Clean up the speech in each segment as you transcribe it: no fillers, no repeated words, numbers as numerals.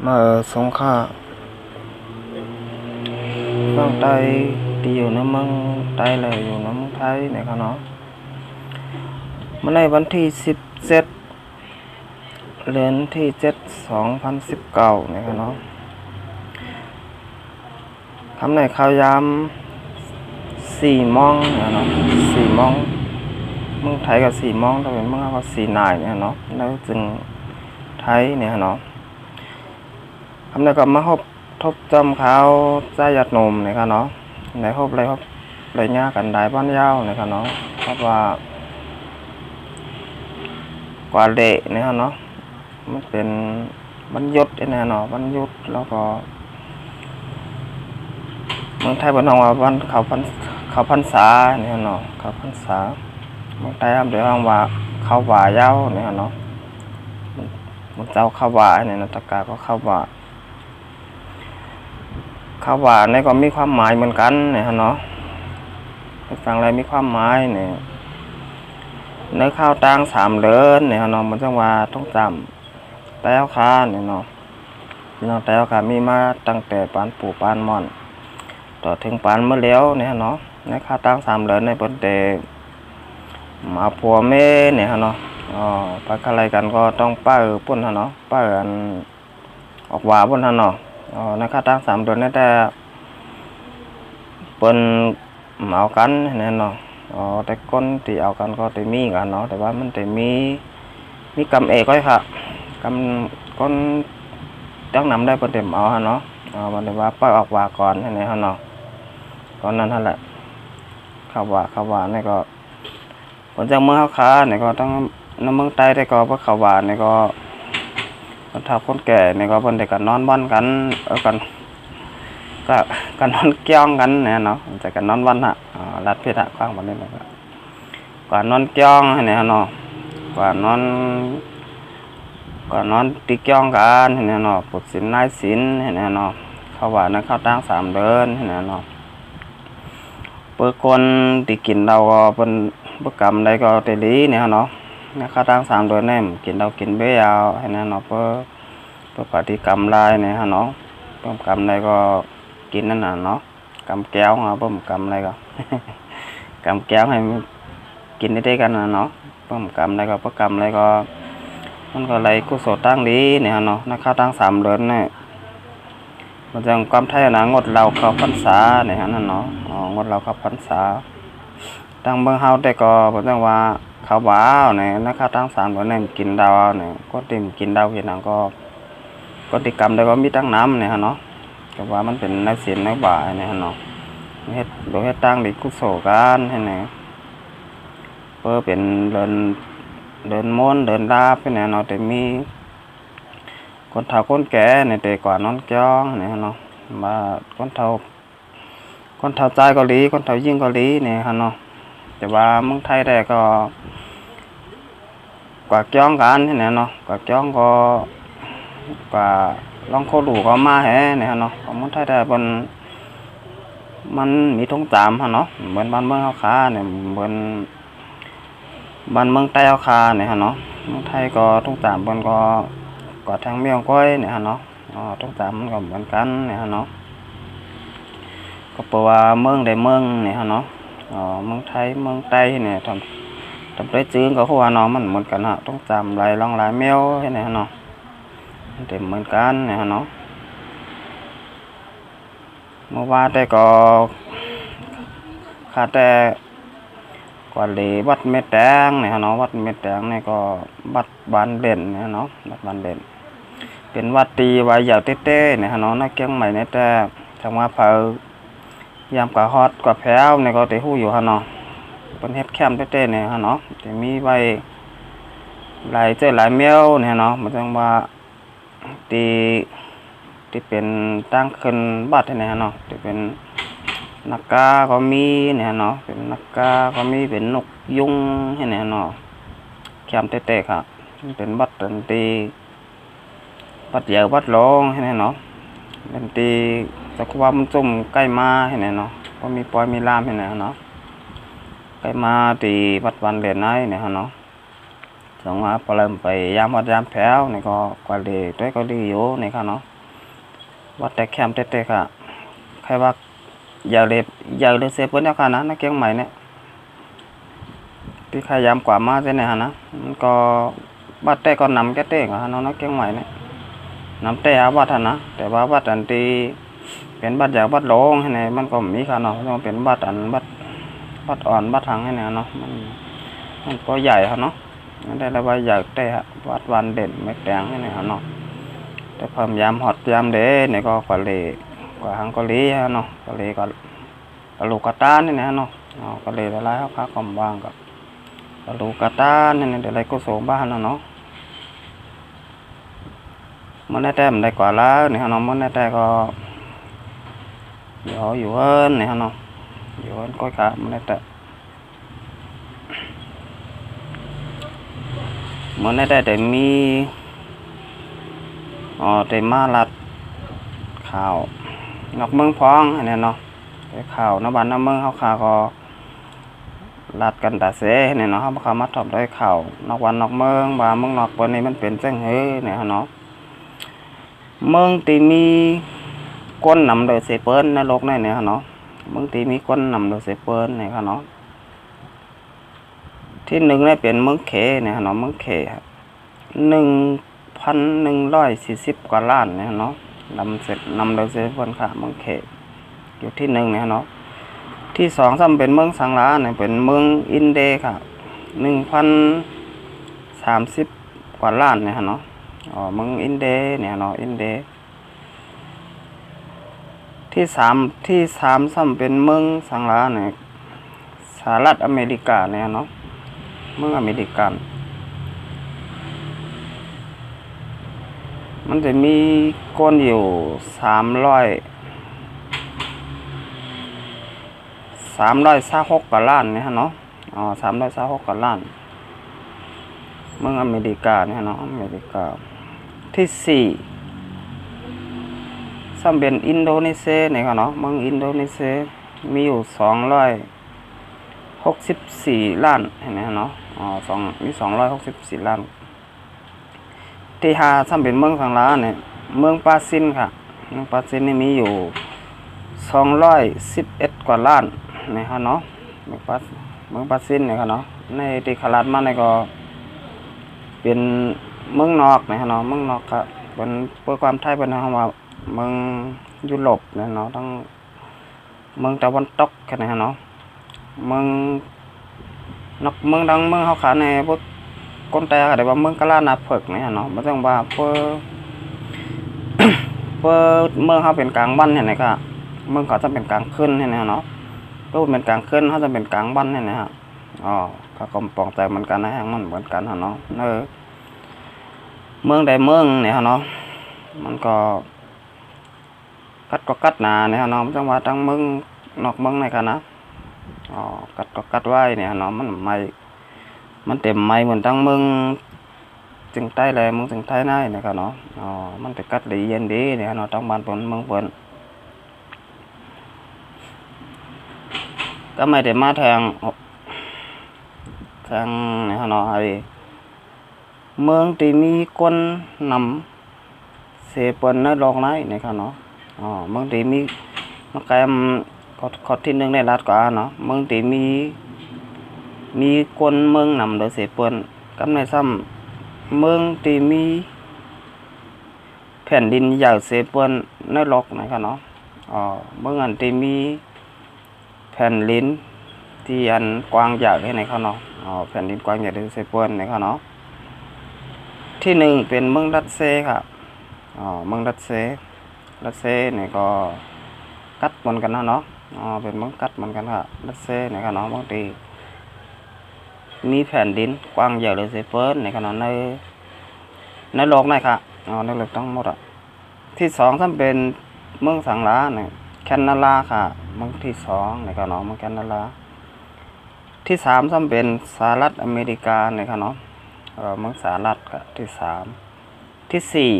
มาสงขลาฝั่งใต้ที่อยู่ในเมืองใต้เลยอยู่ในเมืองไทยนะครับเนาะเมื่อในวันที่17เดือนที่7 2019นะครับเนาะทำในข่าวยาม4 โมงนะเนาะ4 โมงเมืองไทยกับ4 โมงถ้าเป็นเมืองเราก็4 นายเนี่ยเนาะแล้วจึงไทยเนี่ยเนาะทำในก็มาทบจำข่าวใจหยัดหนุ่มนะครับเนาะในพบอะไรครับอะไรเงี้ยกันได้บ้านยาวนะครับเนาะเพราะว่ากว่าเดะนะครับเนาะมันเป็นบรรยุทธ์เนี่ยเนาะบรรยุทธ์แล้วก็เมืองไทยบ้านเราว่าวันเขาพรรษาเนี่ยเนาะเขาพรรษาเมืองไทยเดี๋ยวว่าเขาว่ายาวเนี่ยเนาะมันเจ้าเขาว่าเนี่ยนะตะกาก็เขาว่าเนี่ยก็มีความหมายเหมือนกันเนี่ยเนาะฟังอะไรมีความหมายเนี่ยในข้าวตัง3 เดือนเนี่ยเนาะมันจังว่าต้องจำแต่คาเนี่ยเนาะแต่คามีมาตั้งแต่ปานปู่ปานม่อนต่อถึงปานเมื่อแล้วเนี่ยเนาะในข้าวตัง3 เดือนในเปิ้นแต่มาผัวแม่เนี่ยเนาะไปอะไรกันก็ต้องป้าปุ่นเนาะป้าอันออกว่าปุ่นเนาะในข้าวตัง3 เดือนนี่แต่เปิ้นเอากันเนี่ยเนาะแต่คนที่เอากันก็แต่มีกันเนาะแต่ว่ามันแต่มีกำเอกไว้ค่ะกำคนตั้งนำได้เปิ้นเต็มเอาเนาะมันได้ว่าป้าออกว่าก่อนเนี่ยเนาะก่อนนั้นนั่นแหละเขาว่านี่ก็ผลจากเมืองเฮาค้าเนี่ยก็ต้องในเมืองใต้ได้ก็เพราะเขาว่าเนี่ยก็คนเฒ่าคนแก่เนี่ยก็เพิ่นได้กันนอนบ้านกันกันก็กันนอนเกี่ยงกันเนี่ยเนาะจะกันนอนวันฮะรัดเพชรข้างวันนี้เลยกว่านอนเกี่ยงเนี่ยเนาะกว่านอนตีเกี่ยงกันเนี่ยเนาะปลุกศีลนายศีลเนี่ยเนาะเขาว่านั้นเข้าตั้ง3 เดือนเนี่ยเนาะเปิดคนที่กินเราก็เป็นประกรรมใดก็เตลีเนี่ยเนาะเข้าตั้ง3 เดือนเนี่ยกินเรากินเบี้ยเอาเนี่ยเนาะเพื่อปฏิกรรมลายเนี่ยเนาะเพิ่มกรรมใดก็กินนั่นน่ะเนาะกำแก้วเพิ่มกรรมอะไรก็ กำแก้วให้กินได้กันนะเนาะเพิ่มกรรมอะไรก็ประกรรมอะไรก็มันก็อะไรกุศลตั้งดีเนี่ยเนาะข้าวตั้ง3 เดือนเนี่ยมันจะความไทยนะงดเราเข้าพรรษาเนี่ยนั่นเนาะงดเราเข้าพรรษาตั้งเบิ่งเฮาแต่ก็ผมจังว่าข้าวหวานเนี่ยข้าวตั้ง3 เดือนเนี่ยกินดาวเนี่ยก็ติ่มกินดาวกินหนังก็ติกรรมได้ก็มีตั้งน้ำเนี่ยเนาะแต่ว่ามันเป็นนักศีลนักบาเนี่ยเนาะเฮ็ดโดยเฮ็ดตั้งดิกุศลกันให้ไหนเพื่อเป็นเดินมนต์เดินลาบให้ไหนเนาะแต่มีคนเฒ่าคนแก่เนี่ยแต่ก่อนนอนจ้องเนี่ยเนาะมาคนเฒ่าใจเกาหลีคนเฒ่ายิ่งเกาหลีเนี่ยเนาะแต่ว่าเมืองไทยได้ก็กว่าจ้องกันให้ไหนเนาะกว่าจ้องก็กว่าลองโคดูก็มาแห่เนี่ยเนาะของเมืองไทยได้บนมันมีทงจามเนาะเหมือนบ้านเมืองเฮาค้าเนี่ยเหมือนบ้านเมืองใต้เฮาค้าเนี่ยเนาะเมืองไทยก็ทงจามบนก็ทางเมียงก้อยเนี่ยเนาะทงจามมันก็เหมือนกันเนี่ยเนาะก็แปลว่าเมืองใดเมืองเนี่ยเนาะเมืองไทยเมืองใต้เนี่ยทำได้จื้อก็เพราะว่าน้องมันเหมือนกันฮะทงจามหลายรองหลายแมวให้เนี่ยเนาะแต่เหมือนกันเนี่ยเนาะเมื่อวานแต่ก็ขาดแต่กว่าเลยวัดเม็ดแดงเนี่ยเนาะวัดเม็ดแดงเนี่ยก็วัดบานเด่นเนี่ยเนาะวัดบานเด่นเป็นวัดตีไว้ยาวเต้ๆเนี่ยเนาะนักเกียงใหม่เนี่ยแต่จังว่าเผายามกว่าฮอตกว่าแพ้วเนี่ยก็แต่หู้อยู่เนาะเป็นเฮ็ดแคมป์เต้ๆเนี่ยเนาะจะมีไว้หลายหลายเมียวเนี่ยเนาะมันจังว่าที่เป็นตั้งขึ้นบัดเนี่ยเนาะที่เป็นนักกาก็มีเนี่ยเนาะเป็นนักกาก็มีเป็นนกยุงให้เนี่ยเนาะแคมเตะๆค่ะเป็นบัดดนตรีบัดเยอะบัดร้องให้เนี่ยเนาะดนตรีจักรวาลมันจุ่มใกล้มาให้เนี่ยเนาะก็มีปอยมีลามให้เนี่ยเนาะใกล้มาตีบัดวันเรียนไหนเนี่ยเนาะสองมาพอเริ่มไปยามวัดยามแพ้วเนี่ยก็กว่าดีด้วยก็ดีอยู่เนี่ยค่ะเนาะ วัดแต่แคมเตะๆค่ะใครว่าอยากเลยเซเปิ้นแล้วค่ะนะนักเกียงใหม่เนี่ยที่ขยามกว่ามาเส้นไหนฮะนะมันก็วัดแต่ก็นำแก่เต้งอะฮะน้องนักเกียงใหม่เนี่ยนำแต่วัดฮะนะแต่ว่าวัดอันที่เป็นวัดอย่างวัดหลงให้ไหนมันก็มีค่ะเนาะมันเป็นวัดอันวัดอ่อนวัดทางให้ไหนเนาะมันก็ใหญ่ค่ะเนาะมันได้ระบายใหญ่แต่วัดวันเด่นไม่แดงให้ไหนค่ะเนาะแต่พยายามหอดยามเด้เนี่ยก็กว่าเลยกว่าหางกอลีฮะเนาะกอลีก็กะลูกกะตานี่นะเนาะกอลีละลายเขาค้ากำบางกับกะลูกกะตานี่เดี๋ยวอะไรก็โสบ้านเนาะมันได้แต่มันได้กว่าแล้วเนี่ยเนาะมันได้แต่ก็อยู่เอินเนี่ยเนาะอยู่เอินก้อยขามันได้แต่มันได้แต่มีแต่มาลัดข่าวนอกเมืองพ้องอันนี้เนาะแต่ข่าวนอกบ้านนอกเมืองเขาข่าวก็ลัดกันตาเสเนี่ยเนาะเขามาทำด้วยข่าวนอกวันนอกเมืองบ่าเมืองนอกวันนี้มันเป็นจังเฮ้เนี่ยเนาะเมืองที่มีก้นนำโดยเซเปิลในโลกเนี่ยเนาะเมืองที่มีก้นนำโดยเซเปิลเนี่ยเนาะที่หนึ่งได้เป็นเมืองเขเนี่ยเนาะเมืองเข1,140 กว่าล้านเนี่ยเนาะนำโดยเซเปิลค่ะเมืองเขอยู่ที่หนึ่งเนี่ยเนาะที่สองซ้ำเป็นเมืองสังลาเนี่ยเป็นเมืองอินเดียค่ะ1,030 กว่าล้านเนี่ยเนาะเมืองอินเดียเนี่ยเนาะอินเดียที่สามซ้ำเป็นเมืองสังลาเนี่ยสหรัฐอเมริกาเนี่ยเนาะเมืองอเมริกันมันจะมีก้นอยู่326 กว่าล้านเนี่ยเนาะ326 กว่าล้านเมืองอเมริกาเนี่ยเนาะอเมริกาที่สี่ซ้ำเป็นอินโดนีเซียเนี่ยเนาะเมืองอินโดนีเซียมีอยู่264 ล้านเห็นไหมเนาะมี264 ล้านที่ห้าซ้ำเป็นเมืองสังลาเนี่ยเมืองปาซินค่ะเมืองปาซินนี่มีอยู่211 กว่าล้านเนี่ยเนาะเมืองปาซินเนี่ยเนาะในที่ขลาดมาเนี่ยก็เป็นเมืองนอกเนี่ยเนาะเมืองนอกครับเป็นเพื่อความไทยเป็นคำว่าเมืองยุโรปเนี่ยเนาะทั้งเมืองตะวันตกแค่ไหนเนาะเมืองเมืองดังเมืองเขาขาในพวกคนแต่ก็ได้ว่าเมืองกะลานาเพิกเนี่ยเนาะมันต้องว่าเพื่อ เมืองเขาเป็นกลางบ้านเนี่ยนะครับเมืองเขาจะเป็นกลางขึ้นเนี่ยเนาะก็เป็นกลางขึ้นเขาจะเป็นกลางบ้านเนี่ยนะฮะเขาก็ปองใจเหมือนกันนะฮะมันเหมือนกันเนาะเมืองใดเมืองเนี่ยเนาะมันก็กัดหนาเนี่ยเนาะจังหวัดทั้งเมืองนอกเมืองในกันนะกัดไว้เนี่ยเนาะมันเต็มไม้เหมือนทั้งเมืองจึงใต้เลยเมืองจึงใต้ได้นะครับเนาะมันจะกัดดีเย็นดีเนี่ยเนาะทั้งบ้านเมืองเปิ้นก็ไม่ได้มาทางเนี่ยเนาะไอ้เมืองที่มีคนนำเสเปิ้นในโลกนี้นะครับเนาะเมืองที่มีมันกลายข้อที่หนึ่งในรัฐกว่าเนาะเมืองที่มีคนเมืองนำโดยเสเปิ้นกำในซ้ำเมืองที่มีแผ่นดินใหญ่เสเปิ้นในโลกนะครับเนาะเมืองอันที่มีแผ่นดินที่อันกว้างใหญ่ให้ในเขาเนาะแผ่นดินกว้างใหญ่ที่เสเปิ้นในเขาเนาะที่หนึ่งเป็นเมืองรัสเซียครับเมืองรัสเซียเนี่ยก็กัดเหมือนกันเนาะเป็นเมืองกัดเหมือนกันครับรัสเซียเนี่ยครับเนาะบางทีมีแผ่นดินกว้างใหญ่เลยเซเปิลเนี่ยครับเนาะในโลกนี่ครับในโลกทั้งหมดที่สองถ้าเป็นเมืองสังลาเนี่ยแคนาดาค่ะเมืองที่สองเนี่ยครับเนาะเมืองแคนาดาที่สามถ้าเป็นสหรัฐอเมริกาเนี่ยครับเนาะเมืองสหรัฐค่ะที่สามที่สี่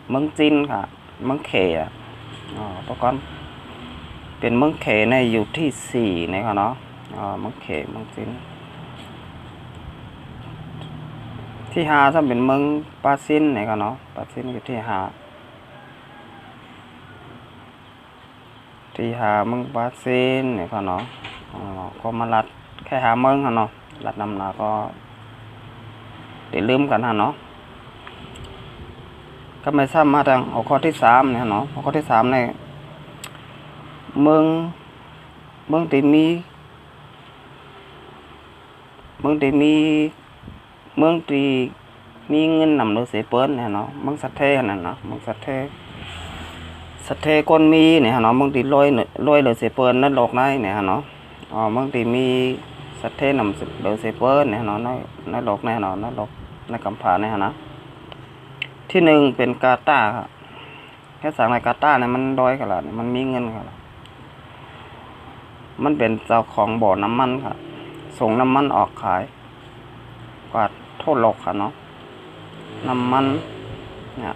เมืองจีนค่ะเมืองเขประกอบเป็นเมืองเขในอยู่ที่สี่นะครับเนาะเมืองเขเมืองจีนที่ห้าถ้าเป็นเมืองปาซินนะครับเนาะปาซินอยู่ที่ห้า ที่หาเมืองบราซิลเนี่ยก็เนาะก็มาลัดแค่หาเมืองเนาะลัดนำหนาก็ติลืมกันเนาะก็ไม่ซ้ำมาทางหัวข้อที่3เนี่ยเนาะหัวข้อที่3เนี่ยเมืองที่มีเมืองที่มีเงินนำโดยเสียเปิ้นเนี่ยเนาะเมืองสัตเทนั่นเนาะเมืองสัตเทก้นมีเนี่ยเนาะเมืองที่รวยเลยเสียเปิ้นนั่นโลกไหนเนี่ยเนาะเมืองที่มีสัตเทนำโดยเสียเปิ้นเนี่ยเนาะในโลกเนี่ยเนาะในโลกในกัมพูชาเนี่ยนะที่1เป็นกาตาร์ครับแค่สั่งในกาตาร์เนี่ยมันรวยกันละมันมีเงินกันมันเป็นเจ้าของบ่อน้ำมันครับส่งน้ำมันออกขายกว่าทั่วโลกค่ะเนาะน้ำมันเนี่ย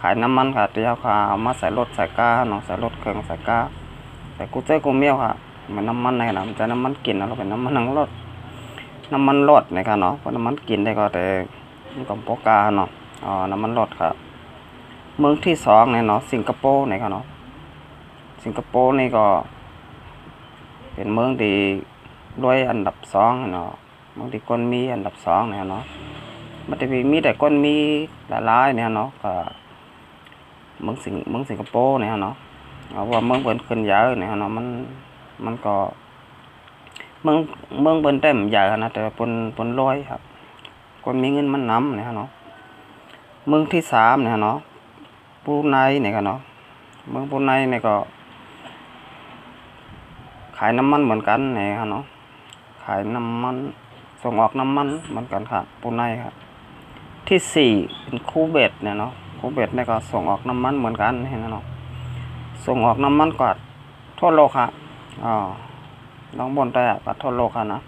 ขายน้ำมันค่ะที่เขาเอามาใส่รถใส่ก้าเนาะใส่รถเครื่องใส่ก้าใส่กูเจอกูเมียวค่ะเหมือนน้ำมันในนะมันจะน้ำมันกินแล้วเป็นน้ำมันรถนะครับเนาะเพราะน้ำมันกินได้ก็แต่มันกับโปกาเนาะน้ำมันรถค่ะเมืองที่2เนี่ยเนาะสิงคโปร์นะครับเนาะสิงคโปร์นี่ก็เป็นเมืองที่รวยอันดับ2เนาะเมืองที่คนมีอันดับ2เนี่ยเนาะมันจะมีแต่คนมีหลายๆเนี่ยเนาะก็เมืองสิงคโปร์เนี่ยเนาะว่าเมืองเปิ้นขึ้นเยอะเนี่ยเนาะมันก็เมืองเปิ้นเต็มใหญ่นะแต่เปิ้นรวยครับคนมีเงินมันนำเนี่ยเนาะเมืองที่3เนี่ยเนาะบรูไนเนี่ยเนาะเมืองบรูไนเนี่ยก็ขายน้ำมันเหมือนกันเนี่ยเนาะขายน้ำมันส่งออกน้ำมันเหมือนกันครับบรูไนครับที่4เป็นคูเวตเนี่ยเนาะคูเวตเนี่ยก็ส่งออกน้ำมันเหมือนกันเห็นเนาะส่งออกน้ำมันกว่าทั่วโลกครับน้องบนแต่กว่าทั่วโลกค่ะนะ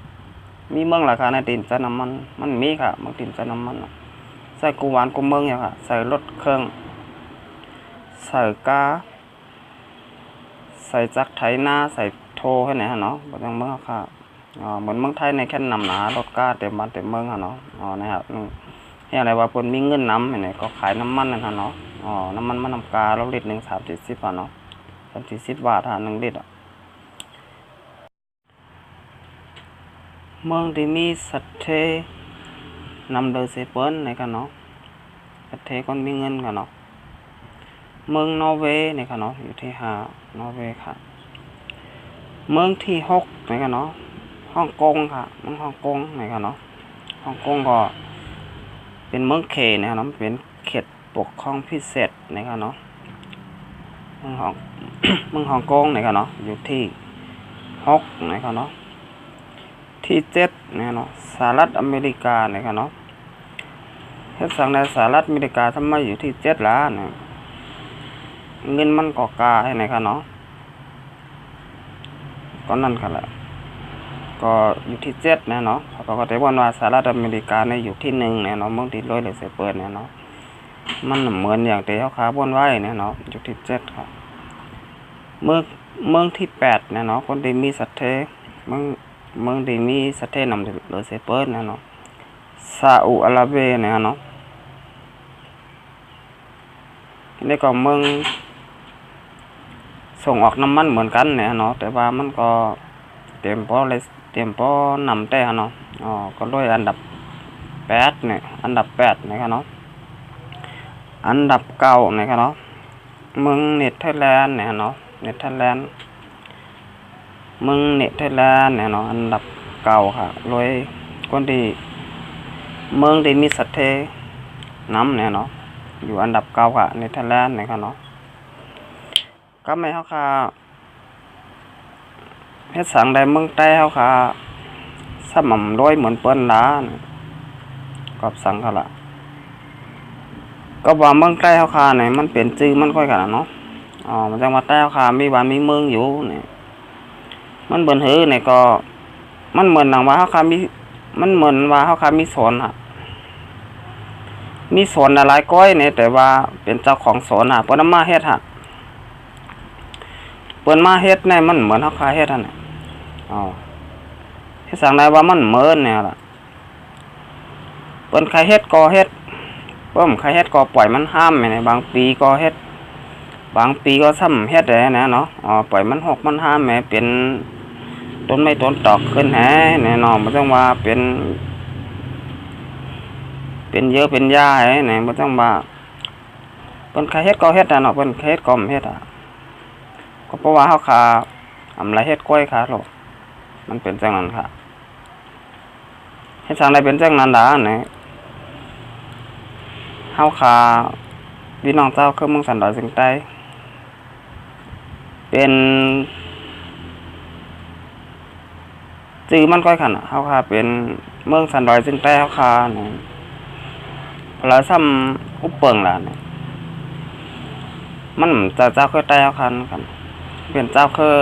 มีเมืองราคาในตินใช้น้ำมันมีค่ะเมืองตินใช้น้ำมันใส่กูหวานกูเมืองเนี่ยค่ะใส่รถเครื่องใส่กาใส่จักรไถนาใส่โทให้ไหนฮะเนาะบนเมืองค่ะเหมือนเมืองไทยในแค่นำหนารถกาเต็มบ้านเต็มเมืองค่ะเนาะนะครับนี่อะไรว่าคนมีเงินน้ำเนี่ยก็ขายน้ำมันนะเนาะน้ำมันนำกาเราลิตร1 30 บาทเนาะ30 บาท1 ลิตรเมืองที่มีสัตเทนำโดยเซเปิลในกันเนาะสัตเทก็มีเงินกันเนาะเมืองนอร์เวย์ในกันเนาะอยู่ที่5นอร์เวย์ค่ะเมืองที่6ในกันเนาะฮ่องกงค่ะเมืองฮ่องกงในกันเนาะฮ่องกงก็เป็นเมืองเขตนะครับเนาะเป็นเขตปกครองพิเศษในกันเนาะเมืองฮ่องกงในกันเนาะอยู่ที่6ในกันเนาะที่7เนี่ยเนาะสหรัฐอเมริกาเนี่ยครับเนาะเฮ็ดสั่งในสหรัฐอเมริกาทำไมอยู่ที่7ล้านเนี่ยเงินมันก็กาให้ไหนครับเนาะก็นั่นค่ะแหละก็อยู่ที่7นะเนาะเขาก็จะว่าสหรัฐอเมริกาเนี่ยอยู่ที่1เนี่ยเนาะเมืองที่รวยเลยเสียเปิดเนี่ยเนาะมันเหมือนอย่างที่เขาคาบนไว้เนี่ยเนาะอยู่ที่7ครับเมืองที่8เนี่ยเนาะคนที่มีสัตเทเมืองที่มีสัตเทนำโดยเซเปิลเนี่ยเนาะซาอุอาระเบียเนี่ยเนาะนี่ก็เมืองส่งออกน้ำมันเหมือนกันเนี่ยเนาะแต่ว่ามันก็เตรียมพอนำแต่เนาะก็ด้วยอันดับ8เนี่ยอันดับ8นะครับเนาะอันดับ9นะครับเนาะเมืองเนเธอร์แลนด์เนี่ยเนาะเนเธอร์แลนด์เมืองเนเธอร์แลนด์เนี่ยเนาะอันดับ9ค่ะรวยคนที่เมืองที่มีสัตเทน้ำเนี่ยเนาะอยู่อันดับ9ค่ะเนเธอร์แลนด์นะครับเนาะก็ไม่เขาค่ะเฮ็ดสั่งได้เมืองใต้เขาค่ะสม่ำรวยเหมือนเปิ้นล้านก็สั่งเขาละก็ว่าเมืองใต้เขาค่ะเนี่ยมันเป็นชื่อมันค่อยกันเนาะมันจังหวัดใต้เขาค่ะมีบ้านมีเมืองอยู่เนี่ยมันเบิ่นหือเนี่ยก็มันเหมือนหนังว่าเขาค่ะมีมันเหมือนว่าเขาค่ะมีสวนค่ะมีสวนหลายก้อยเนี่ยแต่ว่าเป็นเจ้าของสวนเปิ้นมาเฮ็ดเปิ้นมาเฮ็ดเนี่ยมันเหมือนเขาค่ะเฮ็ดนั่นน่ะเฮ็ดสั่งได้ว่ามันเหมือนเนี่ยล่ะเปิ้นใครเฮ็ดก็เฮ็ดใครเฮ็ดก็ปล่อยมันห้ามในบางปีก็เฮ็ด บางปีก็ซ้ำเฮ็ดได้นะเนาะปล่อยมัน6มัน5แหมเป็นต้นไม้ต้นตอกขึ้นแหแน่นอนบ่ต้องว่าเป็นเยอะเป็นยาแหแหน่บ่ต้องว่าเพิ่นใครเฮ็ดก็เฮ็ดเนาะเพิ่นเฮ็ดก็เฮ็ดก็เพราะว่าเฮาขาอำไรเฮ็ดกล้วยขาโลกมันเป็นจังนั้นค่ะเฮ็ดจังไดเป็นจังนั้นดาเนี่ยเฮาขาพี่น้องเจ้าคือเมืองสันดอยเชียงใต้เป็นจื่อมันก้อยขันเฮาขาเป็นเมืองสันดอยเชียงใต้เฮาขาเนี่ยพลาซ้ำอุปเปิงล่ะเนี่ยมันเจ้าคือใต้เฮาคันกันเป็นเจ้าคือ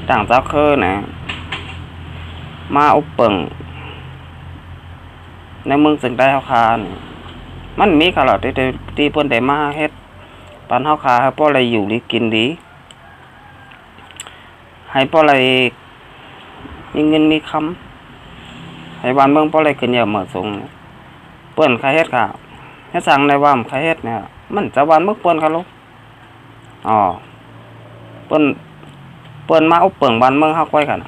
ต่างเจ้าคือเนี่ยมาอุปเปิงในเมืองเชียงใต้เฮาขาเนี่ยมันมีค่ะหรอที่เพิ่นได้มาเฮ็ดปานเฮาขาให้พออะไรอยู่ดีกินดีให้พออะไรมีเงินมีคำให้บ้านเมืองพออะไรขึ้นเยอะเหมาะสมเปิ้นใครเฮ็ดค่ะเฮ็ดสั่งในว่ามใครเฮ็ดเนี่ยมันจะบ้านเมืองเปิ้นค่ะลูกเปิ้นมาอุปเปิงบ้านเมืองเฮาก้อยกัน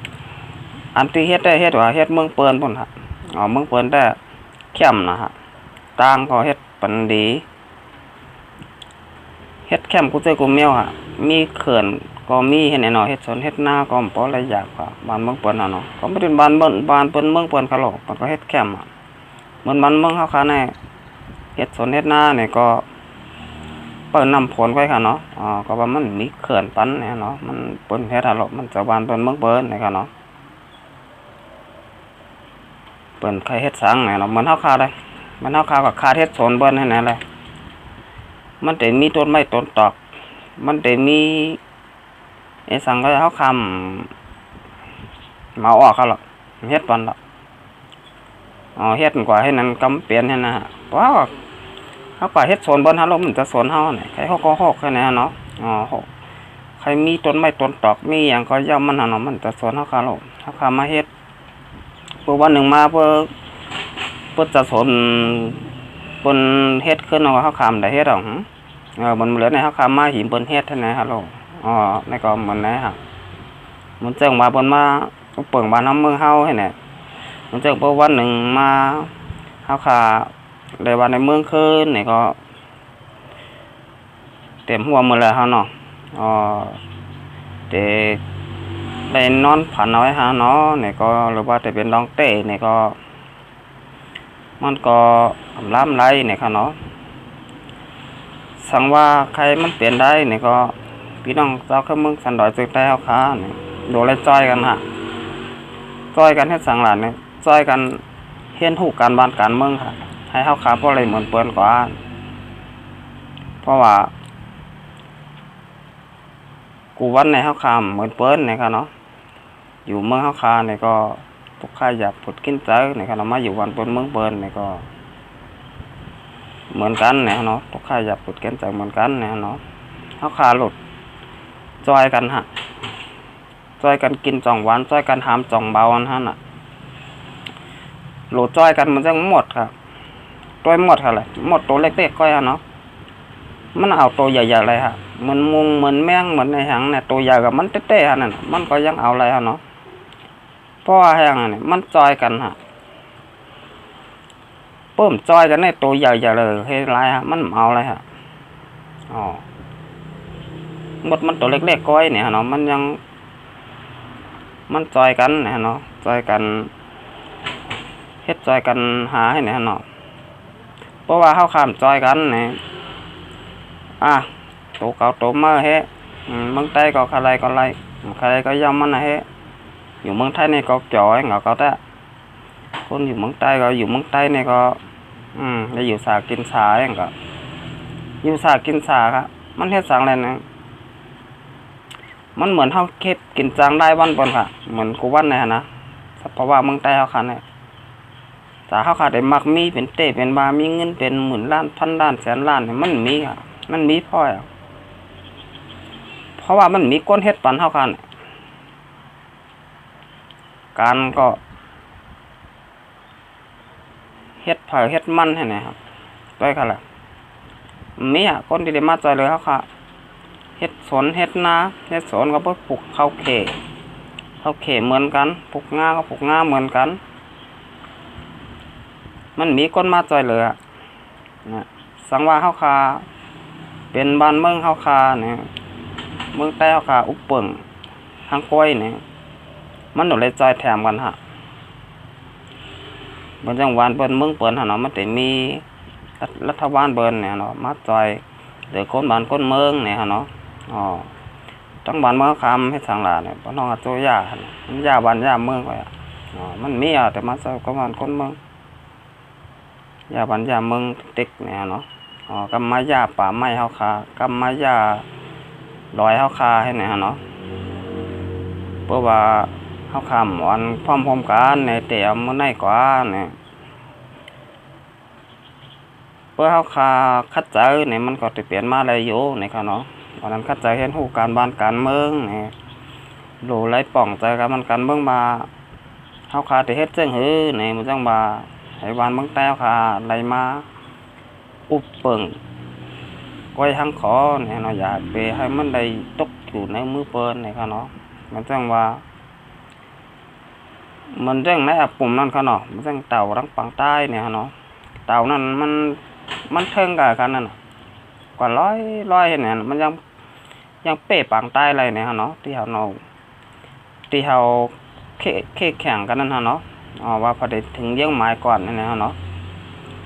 อันที่เฮ็ดได้เฮ็ดว่าเฮ็ดเมืองเปิ้นพุ่นค่ะเมืองเปิ้นได้เข้มนะฮะต่างก็เฮ็ดปันดีเฮ็ดแคมกูเจอกูเมียวมีเขื่อนก็มีเฮ็ดแน่นอนเฮ็ดสวนเฮ็ดนาก็บ่หลายอย่างก็บ้านเมืองเปิ้นเนาะก็บ่เป็นบ้านเปิ้นเมืองเปิ้นเขาหรอกมันก็เฮ็ดแคมเหมือนบ้านเมืองเฮาค่ะแน่เฮ็ดสวนเฮ็ดนาเนี่ยก็เปิ้นนำผลไว้ค่ะเนาะก็ว่ามันมีเขื่อนปันเนี่ยเนาะมันเปิ้นเฮ็ดหรอกมันจะบ้านเปิ้นเมืองเปิ้นนี่ค่ะเนาะเปิ้นใครเฮ็ดสังเนี่ยเนาะเหมือนเฮาค่ะได้มันเฮาขากับคาเฮ็ดสวนเบิ้นให้แน่เลยมันได้มีต้นไม้ต้นตอกมันได้มีสังก็เฮาคำมาออกเขาหรอกเฮ็ดปันหรอกเฮ็ดกว่าให้นั้นกำเปลี่ยนให้นะฮะเพราะเฮาก็เฮ็ดสวนเบิ้นเฮามันจะสวนเฮาเนี่ยใครเฮาก็ฮอกแค่นั้นเนาะใครมีต้นไม้ต้นตอกมีหยังก็ย่อมมันเนาะมันจะสวนเฮาค่ะหรอกเฮามาเฮ็ดเพื่อวันหนึ่งมาเพื่อจะสนบนเฮ็ดขึ้นเอาเขาคำได้เฮ็ดหรอบนเหลือในเขาคำมาหิมบนเฮ็ดท่านไหนฮัลโหลในก็มันไหนฮะมันเจ้ามาบนมาเปิ่งบ้านน้ำเมืองเฮาให้เนี่ยมันเจ้าพอวันหนึ่งมาเฮาขาได้วันในเมืองขึ้นเนี่ยก็เต็มหัวหมดเลยฮะเนาะเด็กได้นอนผันน้อยฮะเนาะเนี่ยก็หรือว่าจะเป็นน้องเต้เนี่ยก็มันก็ล้ำไรเนี่ยค่ะเนาะสั่งว่าใครมันเปลี่ยนได้เนี่ยก็พี่น้องเจ้าขึ้นเมืองสันดอยตึกใต้เฮาค้าเนี่ยโดนเลยจ้อยกันฮะจ้อยกันให้สั่งหลานเนี่ยจ้อยกันเฮียนหูการบ้านการเมืองค่ะให้เฮาค้าเพราะอะไรเหมือนเปิ้นกว่าเพราะว่ากูวันในเฮาค้าเหมือนเปิ้นเนี่ยค่ะเนาะอยู่เมืองเฮาค้าเนี่ยก็ทุกข้าอยากผุดกินเจอเนี่ยค่ะเรามาอยู่วันเปิ้นเมืองเปิ้นเนี่ยก็เหมือนกันเนี่ยเนาะทุกข้าอยากผุดกินเจอเหมือนกันเนี่ยเนาะเฮาค้าหลุดจอยกันฮะจอยกันกินจ่องหวานจอยกันหามจ่องเบาอันฮะน่ะโหลดจอยกันมันจะหมดครับตัวหมดค่ะเลยหมดตัวเล็กๆก็ฮะเนาะมันเอาตัวใหญ่ๆเลยฮะเหมือนมุงเหมือนแมงเหมือนในหางเนี่ยตัวใหญ่กับมันเต้ๆฮะนั่นมันก็ยังเอาอะไรฮะเนาะเพราะว่าแห้งเนี่ยมันจอยกันฮะเพิ่มจอยกันในตัวใหญ่ๆเลยให้ไรฮะมันเอาอะไรฮะหมดมันตัวเล็กๆก้อยเนี่ยเนาะมันยังมันจอยกันเนี่ยเนาะจอยกันเฮ็ดจอยกันหาให้เนี่ยเนาะเพราะว่าเฮาข้ามจอยกันเนี่ยตัวเก่าตัวเมื่อเฮ้เมืองใต้ก็อะไรก็ไรอะไรก็ย่อมมันนะเฮ้อยู่เมืองไทยนี่ก็จ่อยเหงาก็แต่คนอยู่เมืองใต้ก็อยู่เมืองใต้นี่ก็ได้อยู่สากินสาอย่างก็อยู่สากินสาครับมันเฮ็ดสังอะไรนะมันเหมือนเฮาเก็บกินจางได้วันบนค่ะเหมือนกูวันนี่ฮะนะเพราะว่าเมืองใต้เฮาคันเนี่ยแต่เฮาคันได้มักมีเป็นเต้เป็นบามีเงินเป็นหมื่นล้านพันล้านแสนล้านมันมีค่ะมันมีพ่อเพราะว่ามันมีก้นเฮ็ดปันเฮาคันการก็เฮ็ดเผาเฮ็ดมันให้ไหนครับด้วยค่ะแหละมีคนที่ได้มาจอยเลยเฮาค่ะ เฮ็ดสวนเฮ็ดนาเฮ็ดสวนก็บ่ปลูกข้าวเขเหมือนกันปลูกงาก็ปลูกงาเหมือนกันมันมีคนมาช่วยเหลือนะสังว่าเฮาคาเป็นบ้านเมืองเฮาคาเนี่ยเมืองใต้เฮาคาอุปเปิงทางก้อยเนี่ยมันหนูเลยจอยแถมกันฮะบนจังหวัดเปิ้นเมืองเปิ้นหั่นเนาะมันสิมีรัฐบาลเปิ้นเนี่ยเนาะมาจอยเดี๋ยวคนบ้านคนเมืองเนี่ยหั่นเนาะอ๋อทั้งบ้านเมืองคำเฮ็ดสังหลาเนี่ยบ่น้องโจยาหั่นมันยาบ้านยาเมืองไว้อ่ะอ๋อมันมีแต่มาจอยคนบ้านคนเมืองยาบ้านยาเมืองติ๊กเนี่ยเนาะอ๋อกำมายาป่าไม้เฮาคากำมายาลอยเฮาคาให้เนี่ยเนาะเพราะว่าเฮาคำอ่อนพร้อมกันในแต่มื้อไหนกว่าเนี่ยเพื่อเฮาคาคัดเจอเนี่ยมันก็สิเปลี่ยนมาหลายอยู่นี่ค่ะเนาะวันนั้นคัดเจอเห็นฮู้การบ้านการเมืองนี่รู้หลายป่องใจกันมันการเมืองมาเฮาคาสิเฮ็ดจังหือนี่มันจังว่าให้บ้านเมืองใต้เฮาคาไหลมาอุบเปิงไว้ทางขอเนี่ยเนาะอย่าไปให้มันได้ตกอยู่ในมือเปิ้นนี่ค่ะเนาะมันจังว่ามันเรื่องในปุ่มนั่นค่ะเนาะมันจังเต่าทั้งฝั่งใต้เนี่ยเนาะเต่านั่นมันเทิงกันนั่นน่ะกว่าร้อยเนี่ยมันยังเป๊ะฝั่งใต้อะไรเนี่ยเนาะที่เฮาแข่งกันนั่นฮะเนาะอ๋อว่าพอได้ถึงเยี่ยงหมายก่อนนี่นะเนาะ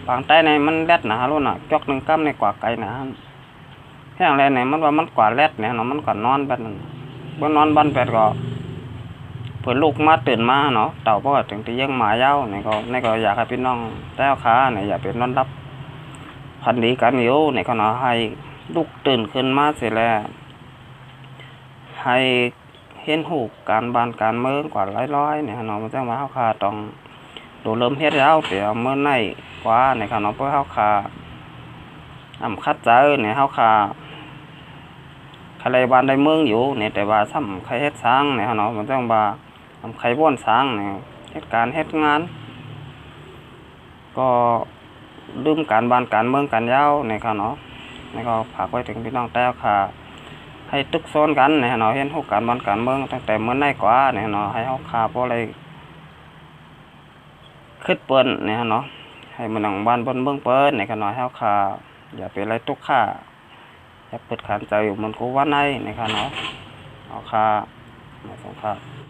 ฝั่งใต้ในมันแรดนะฮะลูกน่ะจอกหนึ่งกำในกว่าไกลนะแข่งอะไรเนี่ยมันว่ามันกว่าแรดเนี่ยเนาะมันกว่านอนแบบนั้นบ่นอนบ้านแปดก็เพื่อลูกมาตื่นมาเนาะเต่าเพราะว่าถึงที่ยังหมายยาวนี่ก็อยากให้พี่น้องแต้วขาเนี่ยอยากเป็นนอนรับพันดีกันอยู่เนี่ยก็เนาะให้ลูกตื่นขึ้นมาเสร็จแล้วให้เห็นหูการบ้านการเมืองกว่าร้อยเนี่ยเนาะมันจังว่าเฮาคาต้องดูเริ่มเฮ็ดแล้วเดี๋ยวเมื่อไหร่กว่าเนี่ยค่ะเนาะเพื่อเฮาคาคัดเจอเนี่ยเฮาคาใครบ้านได้เมืองอยู่เนี่ยแต่ว่าซ้ำใครเฮ็ดสร้างเนี่ยเนาะมันจังว่าใครบ่นสร้างเนี่ยเฮ็ดการเฮ็ดงานก็ลืมการบ้านการเมืองกันยาวเนี่ยค่ะเนาะนี่ก็ฝากไว้ถึงพี่น้องแต้วค่ะให้ตึกโซนกันเนี่ยเนาะเห็นฮู้การบ้านการเมืองตั้งแต่เมื่อไหร่กว่าเนี่ยเนาะให้เฮาคาบ่ได้คิดเปิ้นเนี่ยเนาะให้มันหนังบ้านบนเมืองเปิ้นเนี่ยค่ะเนาะเฮาคาอย่าไปไล่ตุกค่าอย่าเปิดขันใจอยู่มันกูว่าในเนี่ยค่ะเนาะเอาคามาสงค่ะ